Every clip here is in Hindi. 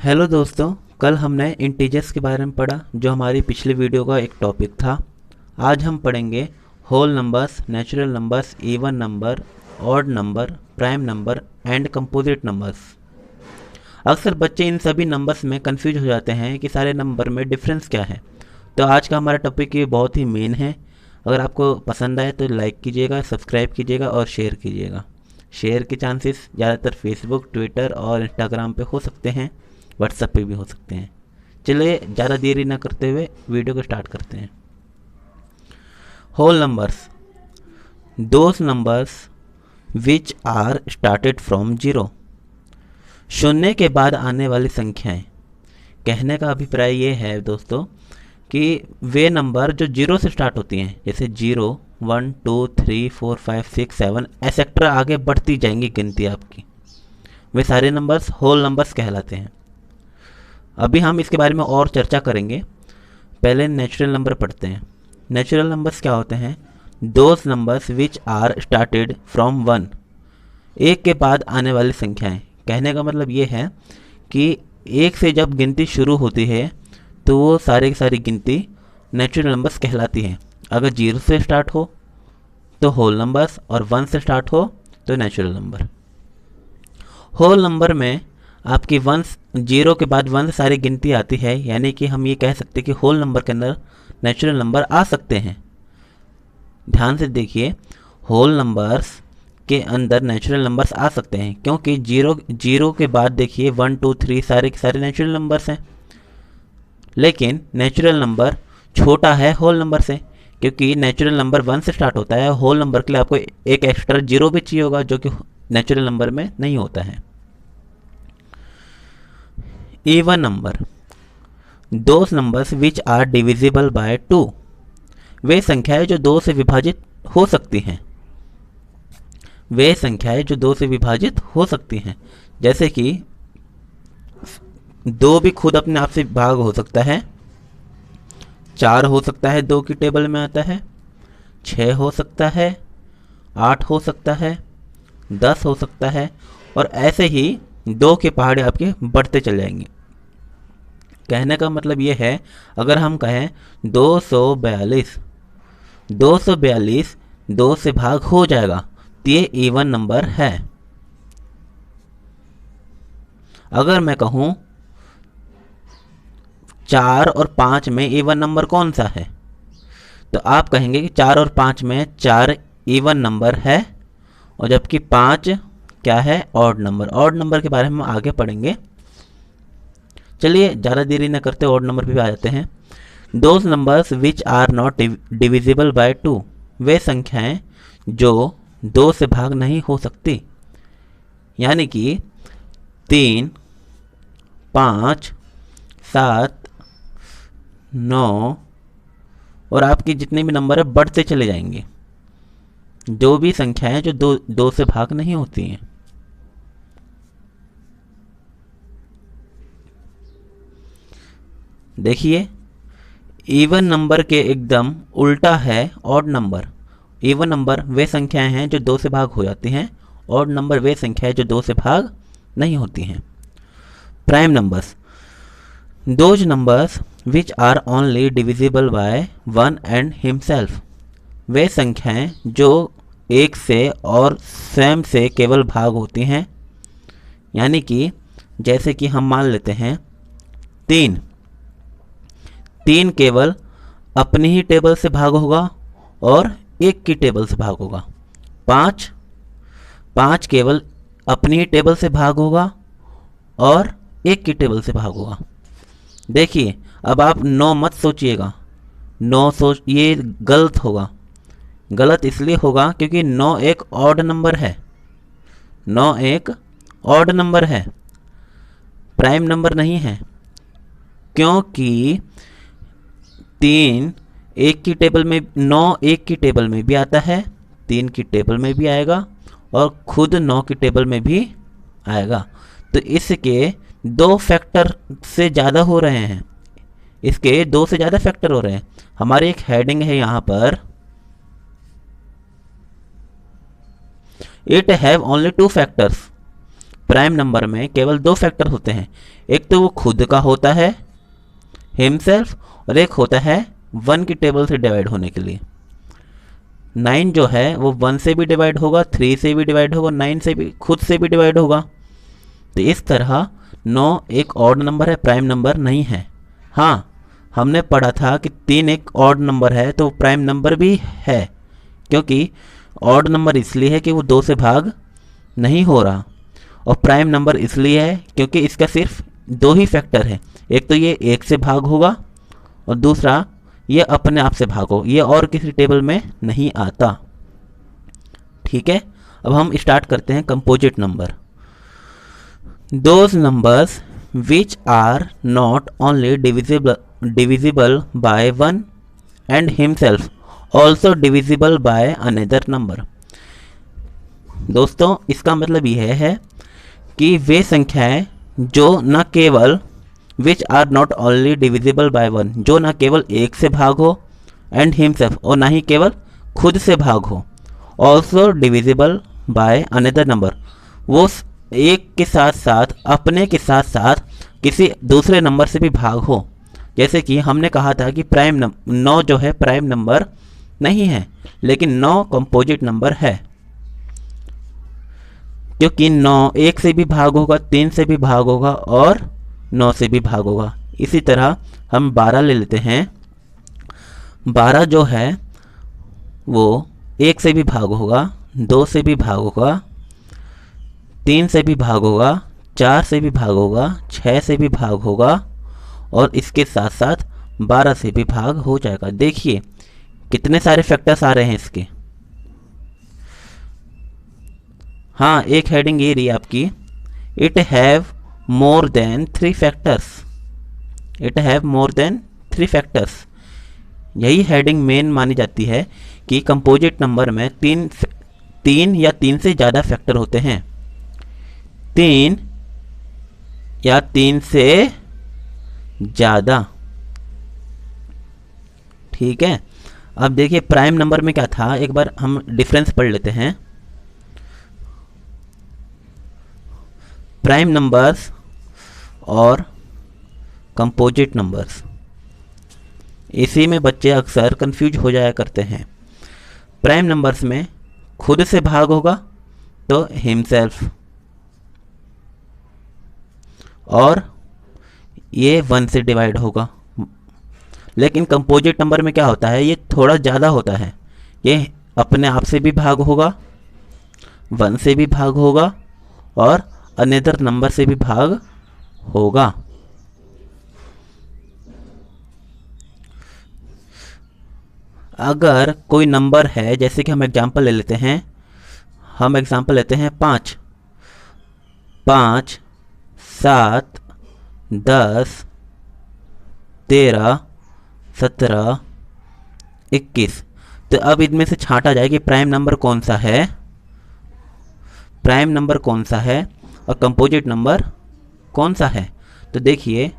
हेलो दोस्तों, कल हमने इंटीजर्स के बारे में पढ़ा जो हमारी पिछली वीडियो का एक टॉपिक था। आज हम पढ़ेंगे whole numbers, natural numbers, even number, odd number, prime number and composite numbers. अक्सर बच्चे इन सभी नंबर्स में कंफ्यूज हो जाते हैं कि सारे नंबर में डिफरेंस क्या है। तो आज का हमारा टॉपिक ये बहुत ही मेन है। अगर आपको पसंद आए तो लाइक कीजिएगा, सब्सक्राइब कीजिएगा और शेयर कीजिएगा। शेयर के चांसेस ज़्यादातर फेसबुक, ट्विटर और इंस्टाग्राम पे हो सकते हैं, व्हाट्सएप पे भी हो सकते हैं। चलिए ज़्यादा देरी ना करते हुए वीडियो को स्टार्ट करते हैं। Whole numbers, those numbers which are started from zero. शून्य के बाद आने वाली संख्याएं। कहने का अभिप्राय ये है दोस्तों कि वे नंबर जो जीरो से स्टार्ट होती हैं, जैसे 0, 1, 2, 3, 4, 5, 6, 7 एसेट्रा आगे बढ़ती जाएंगी गिनती आपकी, वे सारे नंबर्स होल नंबर्स कहलाते हैं। अभी हम इसके बारे में और चर्चा करेंगे। पहले नेचुरल नंबर पढ़ते हैं। नेचुरल नंबर्स क्या होते हैं? Those numbers which are started from 1, एक के बाद आने वाली संख्याएं। कहने का मतलब ये है कि एक से जब गिनती शुरू होती है तो वो सारी की सारी गिनती नेचुरल नंबर्स कहलाती हैं। अगर 0 से स्टार्ट हो तो होल नंबर्स और 1 से स्टार्ट हो तो नेचुरल नंबर। होल नंबर में आपकी 0 के बाद 1 सारी गिनती आती है, यानी कि हम ये कह सकते हैं कि होल नंबर के अंदर नेचुरल नंबर आ सकते हैं। ध्यान से देखिए, होल नंबर्स के अंदर नेचुरल नंबर्स आ सकते हैं क्योंकि 0 के बाद देखिए 1, 2, 3 सारे के सारे नेचुरल नंबर्स हैं। लेकिन नेचुरल नंबर छोटा है होल नंबर से, क्योंकि नेचुरल नंबर 1 से स्टार्ट होता है। होल नंबर के लिए आपको एक एक्स्ट्रा 0 भी चाहिए होगा, जो कि नेचुरल नंबर में नहीं होता है। Even number, those numbers which are divisible by 2, वे संख्याएं जो 2 से विभाजित हो सकती हैं। वे संख्याएं जो 2 से विभाजित हो सकती हैं, जैसे कि 2 भी खुद अपने आप से भाग हो सकता है, 4 हो सकता है, 2 की टेबल में आता है, 6 हो सकता है, 8 हो सकता है, 10 हो सकता है, और ऐसे ही 2 के पहाड़े आपके बढ़ते चले जाएंगे। कहने का मतलब ये है, अगर हम कहें 242, 2 से भाग हो जाएगा तो ये इवन नंबर है। अगर मैं कहूं 4 और 5 में इवन नंबर कौन सा है, तो आप कहेंगे कि 4 और 5 में 4 इवन नंबर है, और जबकि 5 क्या है? Odd number. ऑड नंबर के बारे में हम आगे पढ़ेंगे। चलिए ज़्यादा देरी न करते ऑड नंबर पे भी आ जाते हैं। Those numbers which are not divisible by 2, वे संख्याएं जो 2 से भाग नहीं हो सकती, यानी कि 3, 5, 7, 9 और आपकी जितने भी नंबर है बढ़ते चले जाएंगे। जो भी संख्याएं जो 2 से भाग नहीं होती हैं। देखिए, इवन नंबर के एकदम उल्टा है ऑड नंबर। इवन नंबर वे संख्याएं हैं जो 2 से भाग हो जाती हैं, ऑड नंबर वे संख्याएं जो 2 से भाग नहीं होती हैं। Prime numbers, those numbers which are only divisible by 1 and himself, वे संख्याएं जो 1 से और स्वयं से केवल भाग होती हैं। यानी कि जैसे कि हम मान लेते हैं 3 केवल अपनी ही टेबल से भाग होगा और 1 की टेबल से भाग होगा। 5 केवल अपनी ही टेबल से भाग होगा और 1 की टेबल से भाग होगा। देखिए, अब आप 9 मत सोचिएगा, 9 सोच, ये गलत होगा। गलत इसलिए होगा क्योंकि 9 एक ऑड नंबर है। 9 एक ऑड नंबर है, प्राइम नंबर नहीं है, क्योंकि 3 1 की टेबल में, 9 1 की टेबल में भी आता है, 3 की टेबल में भी आएगा और खुद 9 की टेबल में भी आएगा। तो इसके 2 फैक्टर से ज़्यादा हो रहे हैं, इसके 2 से ज़्यादा फैक्टर हो रहे हैं। हमारी एक हेडिंग है यहाँ पर, it have only 2 factors, prime number में केवल दो फैक्टर होते हैं, एक तो वो खुद का होता है हिमसेल्फ, और एक होता है 1 की टेबल से डिवाइड होने के लिए। 9 जो है वो 1 से भी डिवाइड होगा, 3 से भी डिवाइड होगा, 9 से भी खुद से भी डिवाइड होगा। तो इस तरह 9 एक ऑड नंबर है, प्राइम नंबर नहीं है। हाँ, हमने पढ़ा था कि 3 एक ऑड नंबर है तो प्राइम नंबर भी है, क्योंकि ऑड नंबर इसलिए है कि वो 2 से भाग नहीं हो रहा, और प्राइम नंबर इसलिए है क्योंकि इसका सिर्फ 2 ही फैक्टर है, एक तो ये 1 से भाग होगा और दूसरा ये अपने आप से भाग हो, ये और किसी टेबल में नहीं आता। ठीक है, अब हम स्टार्ट करते हैं composite number. Those numbers which are not only divisible by 1 and himself also divisible by another number. दोस्तों, इसका मतलब यह है कि वे संख्याएं जो न केवल which are not only divisible by 1, जो ना केवल 1 से भाग हो, एंड हिमसेल्फ और ना ही केवल खुद से भाग हो, also divisible by another number, वो एक के साथ साथ अपने के साथ साथ किसी दूसरे नंबर से भी भाग हो। जैसे कि हमने कहा था कि 9 जो है प्राइम नंबर नहीं है, लेकिन 9 कंपोजिट नंबर है, क्योंकि 9 1 से भी भाग होगा, 3 से भी भाग होगा और 9 से भी भाग होगा। इसी तरह हम 12 ले लेते हैं। 12 जो है वो 1 से भी भाग होगा, 2 से भी भाग होगा, 3 से भी भाग होगा, 4 से भी भाग होगा, 6 से भी भाग होगा और इसके साथ साथ 12 से भी भाग हो जाएगा। देखिए कितने सारे फैक्टर्स आ रहे हैं इसके। हाँ, एक हेडिंग ये रही आपकी, it have more than 3 factors, it have more than 3 factors। यही हेडिंग मेन मानी जाती है कि कंपोजिट नंबर में तीन या 3 से ज़्यादा फैक्टर होते हैं, 3 या 3 से ज़्यादा। ठीक है, अब देखिए प्राइम नंबर में क्या था, एक बार हम डिफरेंस पढ़ लेते हैं। प्राइम नंबर्स और कंपोजिट नंबर्स, इसी में बच्चे अक्सर कंफ्यूज हो जाया करते हैं। प्राइम नंबर्स में खुद से भाग होगा तो हिमसेल्फ, और ये 1 से डिवाइड होगा। लेकिन कंपोजिट नंबर में क्या होता है, ये थोड़ा ज़्यादा होता है, ये अपने आप से भी भाग होगा, 1 से भी भाग होगा और अनदर नंबर से भी भाग होगा। अगर कोई नंबर है, जैसे कि हम एग्जांपल ले लेते हैं, 5, 5, 7, 10, 13, 17, 21। तो अब इनमें से छांटा जाए कि प्राइम नंबर कौन सा है, प्राइम नंबर कौन सा है और कंपोजिट नंबर कौन सा है। तो देखिए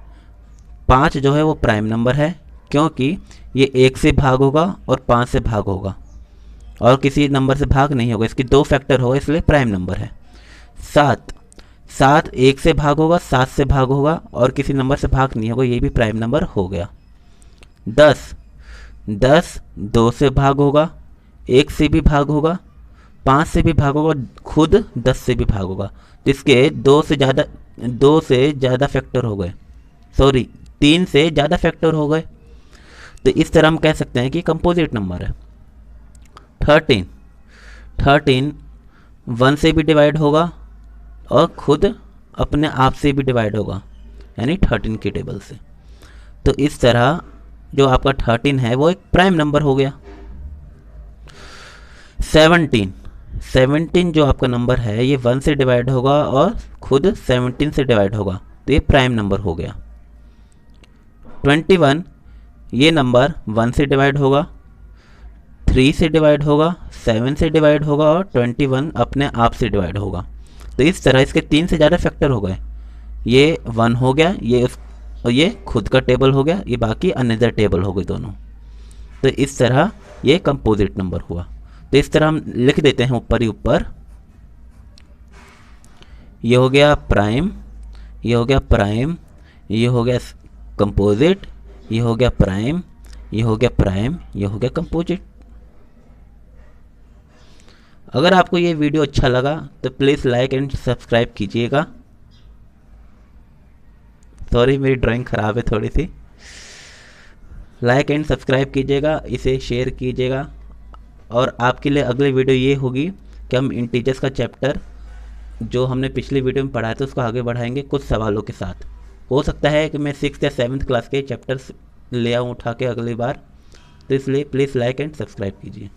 5 जो है वो प्राइम नंबर है, क्योंकि ये 1 से भाग होगा और 5 से भाग होगा और किसी नंबर से भाग नहीं होगा, इसकी 2 फैक्टर होगा, इसलिए प्राइम नंबर है। 7 1 से भाग होगा, 7 से भाग होगा और किसी नंबर से भाग नहीं होगा, ये भी प्राइम नंबर हो गया। 10 2 से भाग होगा, 1 से भी भाग होगा, 5 से भी भाग होगा, खुद 10 से भी भाग होगा। जिसके 2 से ज़्यादा फैक्टर हो गए, 3 से ज़्यादा फैक्टर हो गए। तो इस तरह हम कह सकते हैं कि कंपोजिट नंबर है। 13 1 से भी डिवाइड होगा और खुद अपने आप से भी डिवाइड होगा, यानी 13 की टेबल से। तो इस तरह जो आपका 13 है वो एक प्राइम नंबर हो गया। 17 जो आपका नंबर है ये 1 से डिवाइड होगा और खुद 17 से डिवाइड होगा, तो ये प्राइम नंबर हो गया। 21 ये नंबर 1 से डिवाइड होगा, 3 से डिवाइड होगा, 7 से डिवाइड होगा और 21 अपने आप से डिवाइड होगा। तो इस तरह इसके 3 से ज़्यादा फैक्टर हो गए, ये 1 हो गया, और ये खुद का टेबल हो गया, ये बाकी अनदर टेबल हो गए दोनों। तो इस तरह ये कंपोजिट नंबर हुआ। तो इस तरह हम लिख देते हैं ऊपर ही ऊपर, ये हो गया प्राइम, ये हो गया प्राइम, ये हो गया कंपोजिट, ये हो गया प्राइम, ये हो गया प्राइम, ये हो गया कंपोजिट। अगर आपको ये वीडियो अच्छा लगा तो प्लीज़ लाइक एंड सब्सक्राइब कीजिएगा। सॉरी मेरी ड्राइंग ख़राब है थोड़ी सी। लाइक एंड सब्सक्राइब कीजिएगा, इसे शेयर कीजिएगा। और आपके लिए अगली वीडियो ये होगी कि हम इंटीजर्स का चैप्टर जो हमने पिछली वीडियो में पढ़ाया था उसको आगे बढ़ाएंगे कुछ सवालों के साथ। हो सकता है कि मैं 6th या 7th क्लास के चैप्टर्स ले आऊँ उठा के अगली बार, तो इसलिए प्लीज़ लाइक एंड सब्सक्राइब कीजिए।